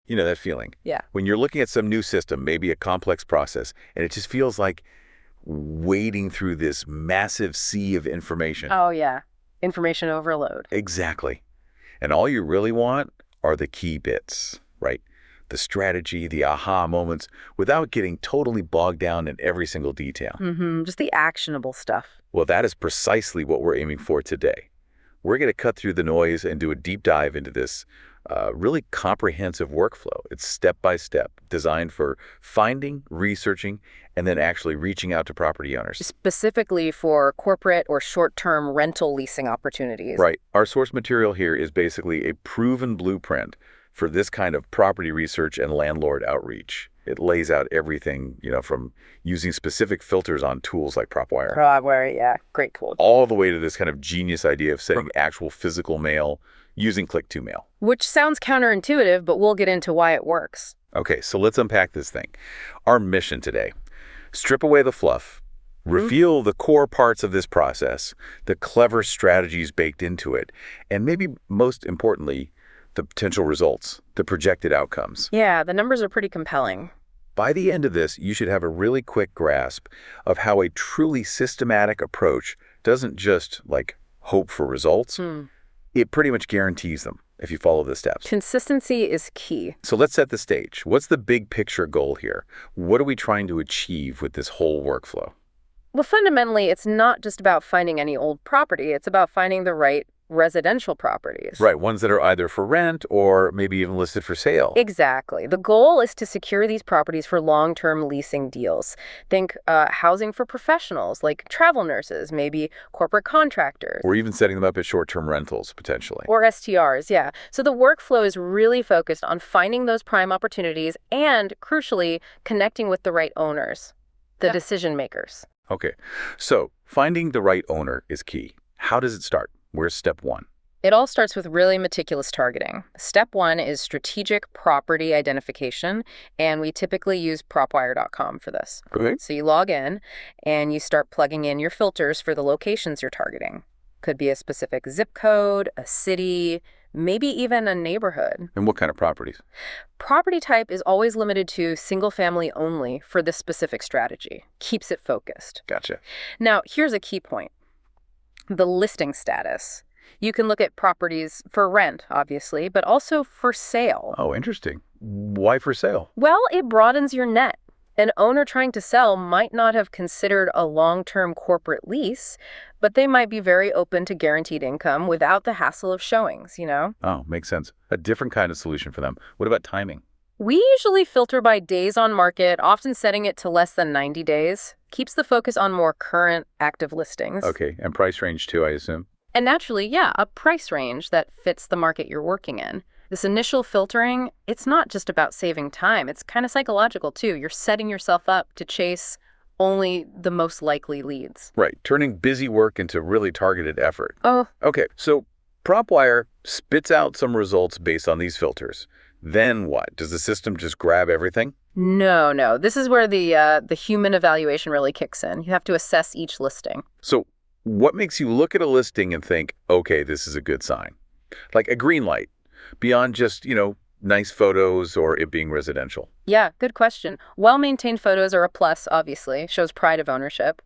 You know that feeling? Yeah. When you're looking at some new system, maybe a complex process, and it just feels like wading through this massive sea of information. Oh, yeah. Information overload. Exactly. And all you really want are the key bits, right? The strategy, the aha moments, without getting totally bogged down in every single detail. Just the actionable stuff. Well, that is precisely what we're aiming for today. We're going to cut through the noise and do a deep dive into this really comprehensive workflow. It's step-by-step, designed for finding, researching, and then actually reaching out to property owners. Specifically for corporate or short-term rental leasing opportunities. Right. Our source material here is basically a proven blueprint for this kind of property research and landlord outreach. It lays out everything, from using specific filters on tools like PropWire. PropWire, yeah. Great tool. All the way to this kind of genius idea of setting actual physical mail using click-to-mail. Which sounds counterintuitive, but we'll get into why it works. Okay, so let's unpack this thing. Our mission today: strip away the fluff, reveal the core parts of this process, the clever strategies baked into it, and maybe most importantly, the potential results, the projected outcomes. Yeah, the numbers are pretty compelling. By the end of this, you should have a really quick grasp of how a truly systematic approach doesn't just, hope for results. It pretty much guarantees them if you follow the steps. Consistency is key. So let's set the stage. What's the big picture goal here? What are we trying to achieve with this whole workflow? Well, fundamentally, it's not just about finding any old property. It's about finding the right residential properties. Right, ones that are either for rent or maybe even listed for sale. Exactly. The goal is to secure these properties for long-term leasing deals. Think housing for professionals like travel nurses, maybe corporate contractors. Or even setting them up as short-term rentals, potentially. Or STRs, yeah. So the workflow is really focused on finding those prime opportunities and, crucially, connecting with the right owners, the decision makers. Okay, so finding the right owner is key. How does it start? Where's step one? It all starts with really meticulous targeting. Step one is strategic property identification, and we typically use propwire.com for this. Okay. So you log in, and you start plugging in your filters for the locations you're targeting. Could be a specific zip code, a city, maybe even a neighborhood. And what kind of properties? Property type is always limited to single family only for this specific strategy. Keeps it focused. Gotcha. Now, here's a key point. The listing status. You can look at properties for rent, obviously, but also for sale. Oh, interesting. Why for sale? Well, it broadens your net. An owner trying to sell might not have considered a long-term corporate lease, but they might be very open to guaranteed income without the hassle of showings, Oh, makes sense. A different kind of solution for them. What about timing? We usually filter by days on market, often setting it to less than 90 days. Keeps the focus on more current active listings. Okay, and price range too, I assume? And naturally, yeah, a price range that fits the market you're working in. This initial filtering, it's not just about saving time. It's kind of psychological, too. You're setting yourself up to chase only the most likely leads. Right, turning busy work into really targeted effort. Oh. Okay, so PropWire spits out some results based on these filters. Then what? Does the system just grab everything? No. This is where the human evaluation really kicks in. You have to assess each listing. So what makes you look at a listing and think, okay, this is a good sign? Like a green light, beyond just, nice photos or it being residential. Yeah, good question. Well-maintained photos are a plus, obviously. Shows pride of ownership.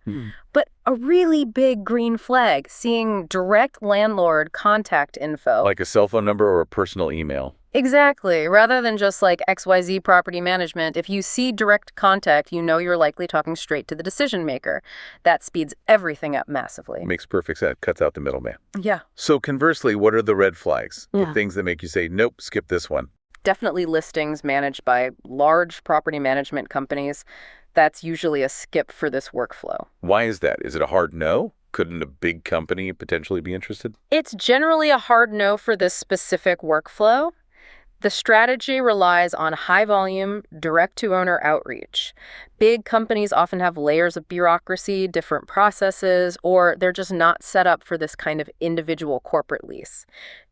But a really big green flag, seeing direct landlord contact info. Like a cell phone number or a personal email. Exactly. Rather than just like XYZ property management, if you see direct contact, you know you're likely talking straight to the decision maker. That speeds everything up massively. Makes perfect sense. Cuts out the middleman. Yeah. So conversely, what are the red flags? Yeah. The things that make you say, nope, skip this one. Definitely listings managed by large property management companies. That's usually a skip for this workflow. Why is that? Is it a hard no? Couldn't a big company potentially be interested? It's generally a hard no for this specific workflow. The strategy relies on high-volume, direct-to-owner outreach. Big companies often have layers of bureaucracy, different processes, or they're just not set up for this kind of individual corporate lease.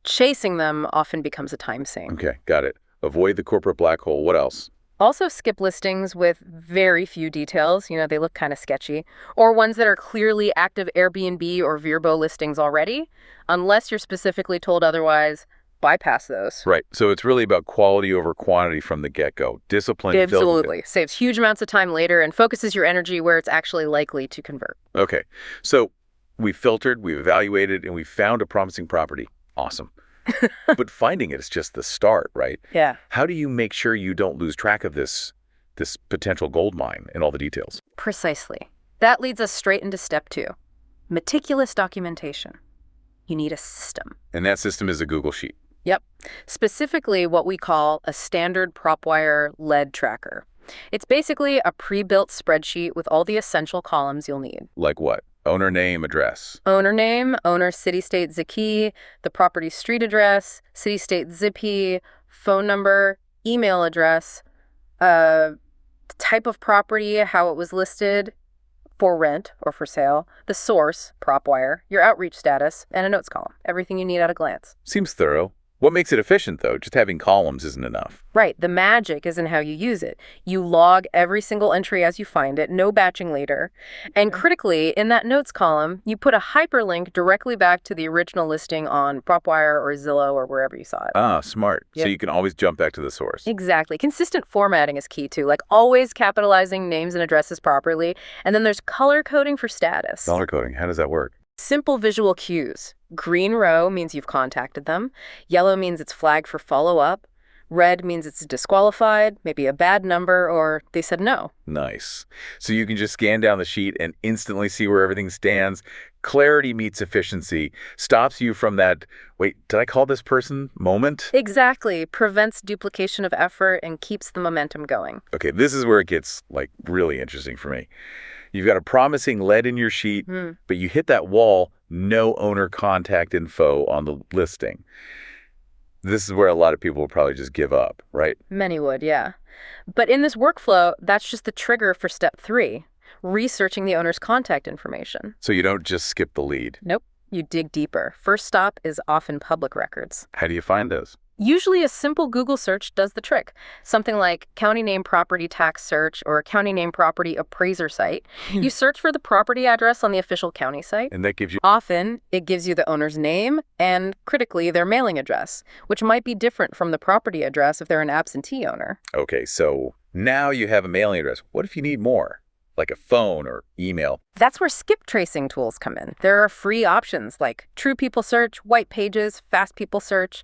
Chasing them often becomes a time sink. Okay, got it. Avoid the corporate black hole. What else? Also skip listings with very few details. They look kind of sketchy. Or ones that are clearly active Airbnb or Vrbo listings already. Unless you're specifically told otherwise, bypass those. Right. So it's really about quality over quantity from the get-go. Discipline. Absolutely. Saves huge amounts of time later and focuses your energy where it's actually likely to convert. Okay. So we filtered, we evaluated, and we found a promising property. Awesome. But finding it is just the start, right? Yeah. How do you make sure you don't lose track of this potential gold mine and all the details? Precisely. That leads us straight into step 2. Meticulous documentation. You need a system. And that system is a Google Sheet. Yep. Specifically what we call a standard PropWire lead tracker. It's basically a pre-built spreadsheet with all the essential columns you'll need. Like what? Owner name, address. Owner name, owner city, state, ZIP, the property street address, city, state, ZIP, phone number, email address, type of property, how it was listed for rent or for sale, the source, PropWire, your outreach status, and a notes column. Everything you need at a glance. Seems thorough. What makes it efficient, though? Just having columns isn't enough. Right. The magic is in how you use it. You log every single entry as you find it, no batching later. And critically, in that notes column, you put a hyperlink directly back to the original listing on PropWire or Zillow or wherever you saw it. Ah, smart. Yep. So you can always jump back to the source. Exactly. Consistent formatting is key, too. Like always capitalizing names and addresses properly. And then there's color coding for status. Color coding. How does that work? Simple visual cues. Green row means you've contacted them. Yellow means it's flagged for follow-up. Red means it's disqualified, maybe a bad number, or they said no. Nice. So you can just scan down the sheet and instantly see where everything stands. Clarity meets efficiency. Stops you from that, wait, did I call this person moment? Exactly. Prevents duplication of effort and keeps the momentum going. Okay, this is where it gets, really interesting for me. You've got a promising lead in your sheet, but you hit that wall, no owner contact info on the listing. This is where a lot of people will probably just give up, right? Many would, yeah. But in this workflow, that's just the trigger for step 3, researching the owner's contact information. So you don't just skip the lead. Nope. You dig deeper. First stop is often public records. How do you find those? Usually a simple Google search does the trick. Something like county name property tax search or county name property appraiser site. You search for the property address on the official county site. And that gives you... Often, it gives you the owner's name and, critically, their mailing address, which might be different from the property address if they're an absentee owner. Okay, so now you have a mailing address. What if you need more? Like a phone or email? That's where skip tracing tools come in. There are free options like True People Search, White Pages, Fast People Search.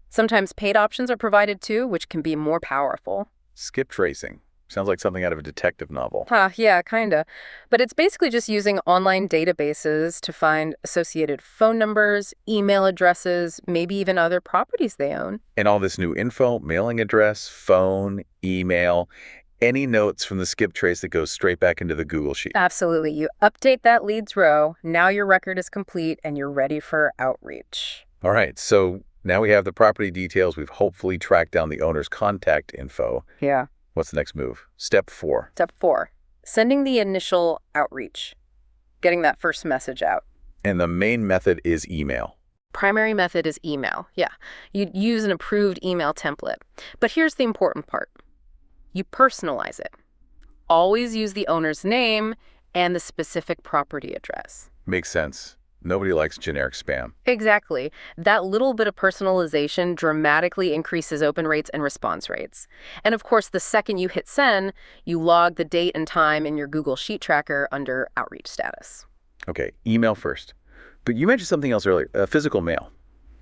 Sometimes paid options are provided too, which can be more powerful. Skip tracing. Sounds like something out of a detective novel. Yeah, kinda. But it's basically just using online databases to find associated phone numbers, email addresses, maybe even other properties they own. And all this new info, mailing address, phone, email, any notes from the skip trace that goes straight back into the Google Sheet. Absolutely. You update that leads row, now your record is complete and you're ready for outreach. All right, so now we have the property details. We've hopefully tracked down the owner's contact info. Yeah. What's the next move? Step 4. Step 4, sending the initial outreach, getting that first message out. And the main method is email. Primary method is email. Yeah. You'd use an approved email template. But here's the important part. You personalize it. Always use the owner's name and the specific property address. Makes sense. Nobody likes generic spam. Exactly. That little bit of personalization dramatically increases open rates and response rates. And of course, the second you hit send, you log the date and time in your Google Sheet tracker under outreach status. Okay, email first. But you mentioned something else earlier, physical mail.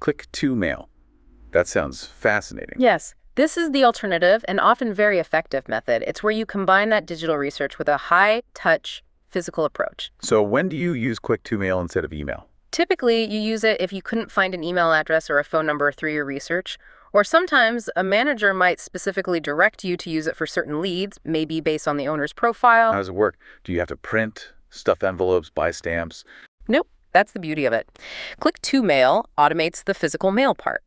Click to mail. That sounds fascinating. Yes. This is the alternative and often very effective method. It's where you combine that digital research with a high-touch physical approach. So when do you use Click to Mail instead of email? Typically, you use it if you couldn't find an email address or a phone number through your research, or sometimes a manager might specifically direct you to use it for certain leads, maybe based on the owner's profile. How does it work? Do you have to print, stuff envelopes, buy stamps? Nope, that's the beauty of it. Click to Mail automates the physical mail part.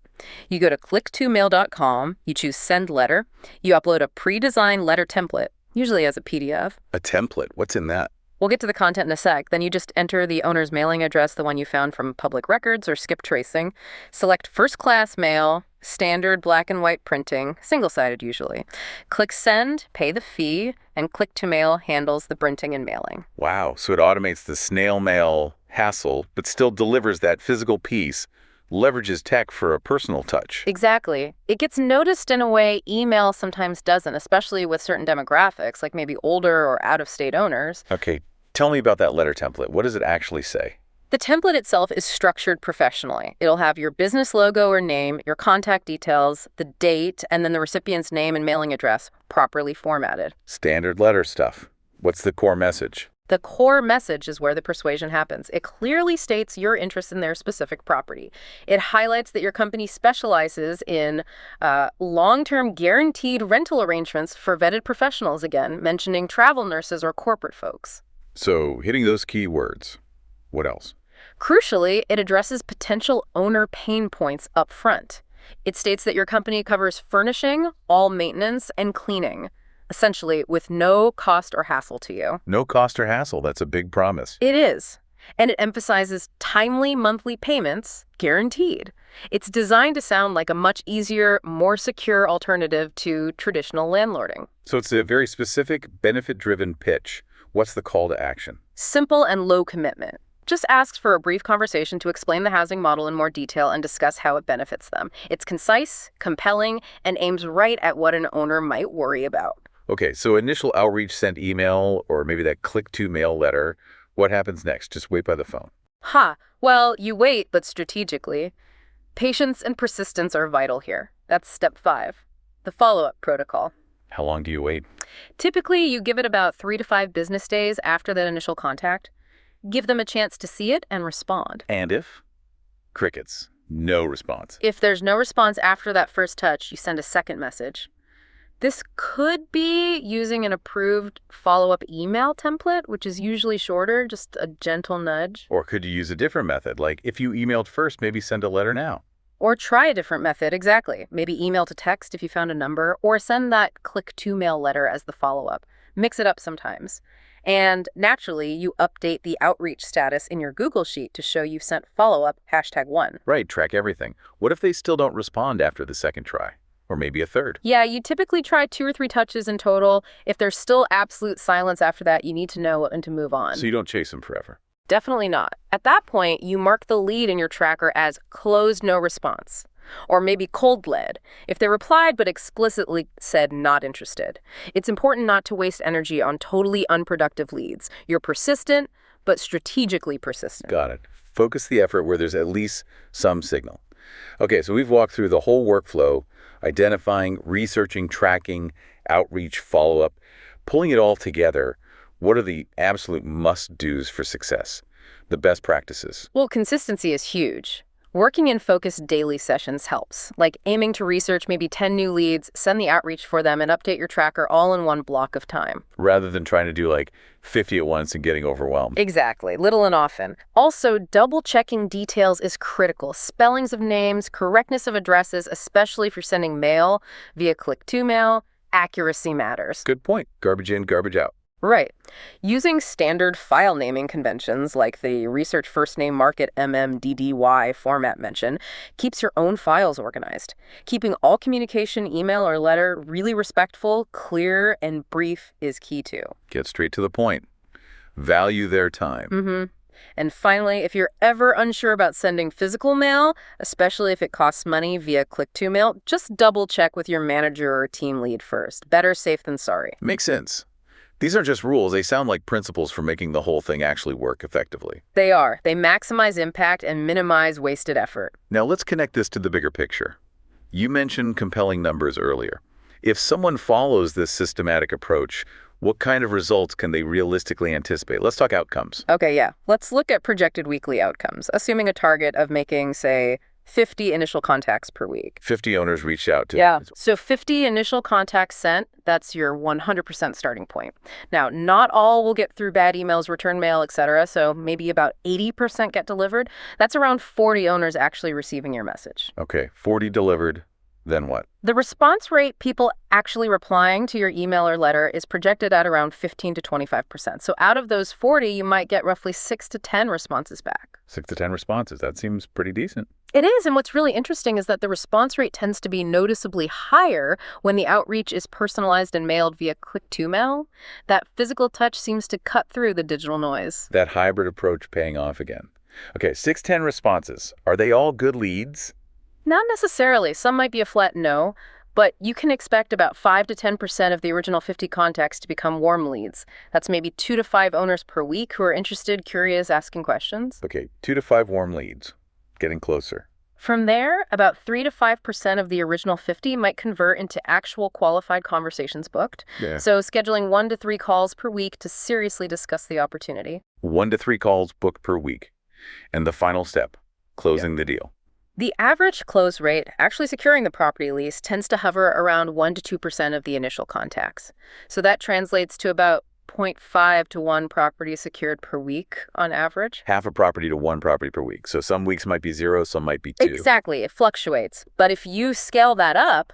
You go to click2mail.com, you choose Send Letter, you upload a pre-designed letter template, usually as a PDF. A template? What's in that? We'll get to the content in a sec. Then you just enter the owner's mailing address, the one you found from public records or skip tracing. Select first class mail, standard black and white printing, single-sided usually. Click Send, pay the fee, and Click to Mail handles the printing and mailing. Wow, so it automates the snail mail hassle, but still delivers that physical piece leverages tech for a personal touch. Exactly. It gets noticed in a way email sometimes doesn't, especially with certain demographics, like maybe older or out-of-state owners. Okay, tell me about that letter template. What does it actually say? The template itself is structured professionally. It'll have your business logo or name, your contact details, the date, and then the recipient's name and mailing address properly formatted. Standard letter stuff. What's the core message? The core message is where the persuasion happens. It clearly states your interest in their specific property. It highlights that your company specializes in long-term guaranteed rental arrangements for vetted professionals, again, mentioning travel nurses or corporate folks. So, hitting those key words. What else? Crucially, it addresses potential owner pain points up front. It states that your company covers furnishing, all maintenance, and cleaning, essentially with no cost or hassle to you. No cost or hassle. That's a big promise. It is. And it emphasizes timely monthly payments, guaranteed. It's designed to sound like a much easier, more secure alternative to traditional landlording. So it's a very specific, benefit-driven pitch. What's the call to action? Simple and low commitment. Just asks for a brief conversation to explain the housing model in more detail and discuss how it benefits them. It's concise, compelling, and aims right at what an owner might worry about. Okay, so initial outreach sent email or maybe that click-to-mail letter. What happens next? Just wait by the phone. Well, you wait, but strategically. Patience and persistence are vital here. That's step 5, the follow-up protocol. How long do you wait? Typically, you give it about 3 to 5 business days after that initial contact. Give them a chance to see it and respond. And if? Crickets. No response. If there's no response after that first touch, you send a second message. This could be using an approved follow-up email template, which is usually shorter, just a gentle nudge. Or could you use a different method? Like if you emailed first, maybe send a letter now. Or try a different method, exactly. Maybe email to text if you found a number, or send that click-to-mail letter as the follow-up. Mix it up sometimes. And naturally, you update the outreach status in your Google Sheet to show you've sent follow-up #1. Right, track everything. What if they still don't respond after the second try? Or maybe a third? Yeah, you typically try 2 or 3 touches in total. If there's still absolute silence after that, you need to know when to move on. So you don't chase them forever? Definitely not. At that point, you mark the lead in your tracker as closed no response, or maybe cold lead, if they replied but explicitly said not interested. It's important not to waste energy on totally unproductive leads. You're persistent, but strategically persistent. Got it. Focus the effort where there's at least some signal. Okay, so we've walked through the whole workflow, identifying, researching, tracking, outreach, follow-up, pulling it all together. What are the absolute must-dos for success? The best practices. Well, consistency is huge. Working in focused daily sessions helps, like aiming to research maybe 10 new leads, send the outreach for them, and update your tracker all in one block of time. Rather than trying to do like 50 at once and getting overwhelmed. Exactly, little and often. Also, double-checking details is critical. Spellings of names, correctness of addresses, especially if you're sending mail via click-to-mail, accuracy matters. Good point. Garbage in, garbage out. Right. Using standard file naming conventions like the Research First Name Market MMDDY format mentioned keeps your own files organized. Keeping all communication, email or letter, really respectful, clear, and brief is key too. Get straight to the point. Value their time. And finally, if you're ever unsure about sending physical mail, especially if it costs money via click-to-mail, just double check with your manager or team lead first. Better safe than sorry. Makes sense. These aren't just rules, they sound like principles for making the whole thing actually work effectively. They are. They maximize impact and minimize wasted effort. Now let's connect this to the bigger picture. You mentioned compelling numbers earlier. If someone follows this systematic approach, what kind of results can they realistically anticipate? Let's talk outcomes. Okay, yeah. Let's look at projected weekly outcomes, assuming a target of making, say, 50 initial contacts per week. 50 owners reached out to. Yeah. So 50 initial contacts sent, that's your 100% starting point. Now, not all will get through bad emails, return mail, etc. So maybe about 80% get delivered. That's around 40 owners actually receiving your message. Okay, 40 delivered. Then what? The response rate, people actually replying to your email or letter, is projected at around 15 to 25%. So out of those 40, you might get roughly 6 to 10 responses back. 6 to 10 responses. That seems pretty decent. It is, and what's really interesting is that the response rate tends to be noticeably higher when the outreach is personalized and mailed via click-to-mail. That physical touch seems to cut through the digital noise. That hybrid approach paying off again. Okay, 610 responses. Are they all good leads? Not necessarily. Some might be a flat no, but you can expect about 5 to 10% of the original 50 contacts to become warm leads. That's maybe 2 to 5 owners per week who are interested, curious, asking questions. Okay, 2 to 5 warm leads. Getting closer. From there, about 3 to 5% of the original 50 might convert into actual qualified conversations booked. Yeah. So scheduling 1 to 3 calls per week to seriously discuss the opportunity. 1 to 3 calls booked per week. And the final step, closing the deal. The average close rate, actually securing the property lease, tends to hover around 1 to 2% of the initial contacts. So that translates to about 0.5 to 1 property secured per week on average. Half a property to 1 property per week. So some weeks might be 0, some might be 2. Exactly. It fluctuates. But if you scale that up,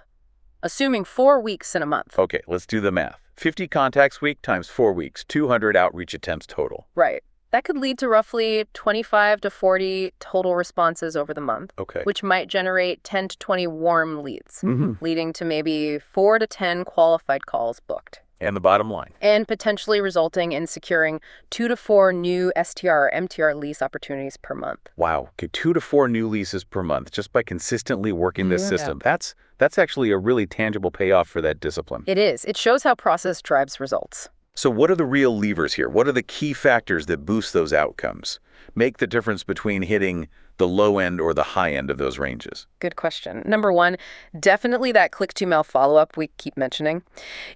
assuming 4 weeks in a month. Okay, let's do the math. 50 contacts week times 4 weeks, 200 outreach attempts total. Right. That could lead to roughly 25 to 40 total responses over the month, Okay. which might generate 10 to 20 warm leads, Mhm. leading to maybe 4 to 10 qualified calls booked. And the bottom line. And potentially resulting in securing 2 to 4 new STR or MTR lease opportunities per month. Wow. Okay, 2 to 4 new leases per month just by consistently working this Yeah. system. That's actually a really tangible payoff for that discipline. It is. It shows how process drives results. So what are the real levers here? What are the key factors that boost those outcomes? Make the difference between hitting the low end or the high end of those ranges? Good question. Number one, definitely that click-to-mail follow-up we keep mentioning.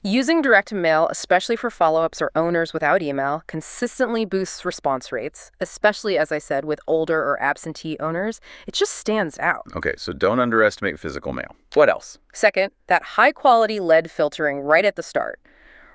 Using direct mail, especially for follow-ups or owners without email, consistently boosts response rates, especially, as I said, with older or absentee owners. It just stands out. Okay, so don't underestimate physical mail. What else? Second, that high-quality lead filtering right at the start.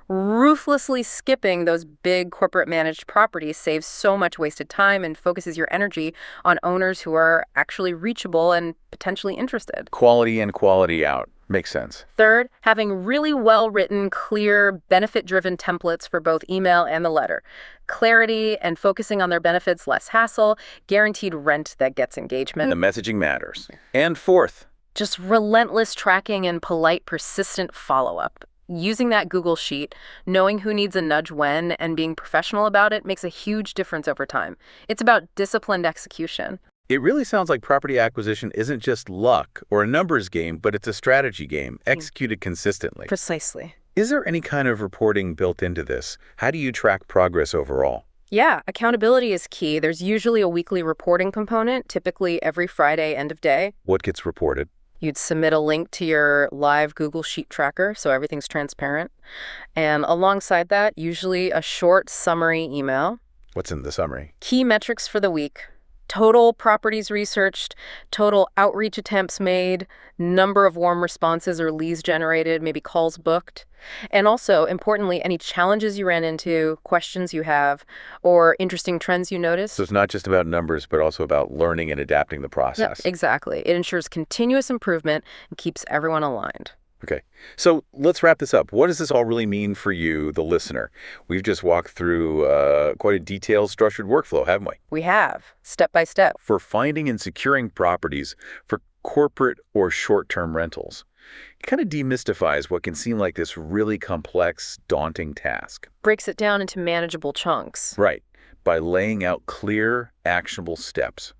Ruthlessly skipping those big corporate managed properties saves so much wasted time and focuses your energy on owners who are actually reachable and potentially interested. Quality in, quality out. Makes sense. Third, having really well-written, clear, benefit-driven templates for both email and the letter. Clarity and focusing on their benefits, less hassle, guaranteed rent that gets engagement. The messaging matters. And fourth, Just relentless tracking and polite, persistent follow-up. Using that Google Sheet, knowing who needs a nudge when, and being professional about it makes a huge difference over time. It's about disciplined execution. it really sounds like property acquisition isn't just luck or a numbers game, but it's a strategy game executed consistently. Precisely. Is there any kind of reporting built into this? How do you track progress overall? Yeah, accountability is key. There's usually a weekly reporting component, typically every Friday, end of day. What gets reported? You'd submit a link to your live Google Sheet tracker, so everything's transparent. And alongside that, usually a short summary email. What's in the summary? Key metrics for the week. Total properties researched, total outreach attempts made, number of warm responses or leads generated, maybe calls booked. And also, importantly, any challenges you ran into, questions you have, or interesting trends you noticed. So it's not just about numbers, but also about learning and adapting the process. Yep, exactly. It ensures continuous improvement and keeps everyone aligned. Okay, so let's wrap this up. What does this all really mean for you, the listener? We've just walked through quite a detailed, structured workflow, haven't we? We have, step by step. For finding and securing properties for corporate or short-term rentals. It kind of demystifies what can seem like this really complex, daunting task. Breaks it down into manageable chunks. Right, by laying out clear, actionable steps.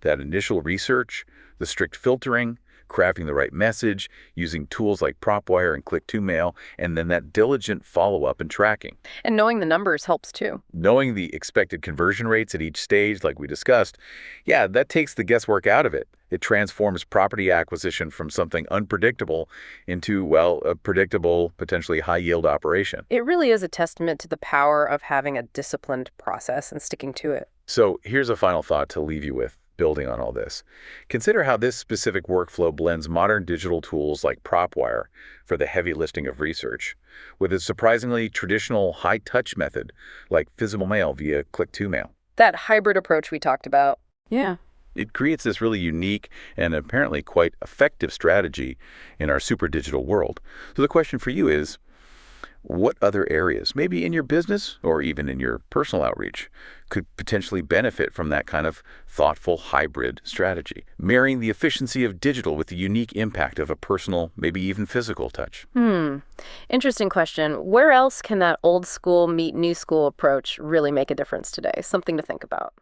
That initial research, the strict filtering, crafting the right message, using tools like PropWire and Click-to-Mail, and then that diligent follow-up and tracking. And knowing the numbers helps too. Knowing the expected conversion rates at each stage, like we discussed, yeah, that takes the guesswork out of it. It transforms property acquisition from something unpredictable into, well, a predictable, potentially high-yield operation. It really is a testament to the power of having a disciplined process and sticking to it. So here's a final thought to leave you with, building on all this. Consider how this specific workflow blends modern digital tools like PropWire for the heavy lifting of research with a surprisingly traditional high-touch method like physical mail via Click-to-Mail. That hybrid approach we talked about. Yeah. It creates this really unique and apparently quite effective strategy in our super digital world. So the question for you is, what other areas, maybe in your business or even in your personal outreach, could potentially benefit from that kind of thoughtful hybrid strategy, marrying the efficiency of digital with the unique impact of a personal, maybe even physical touch? Interesting question. Where else can that old school meet new school approach really make a difference today? Something to think about.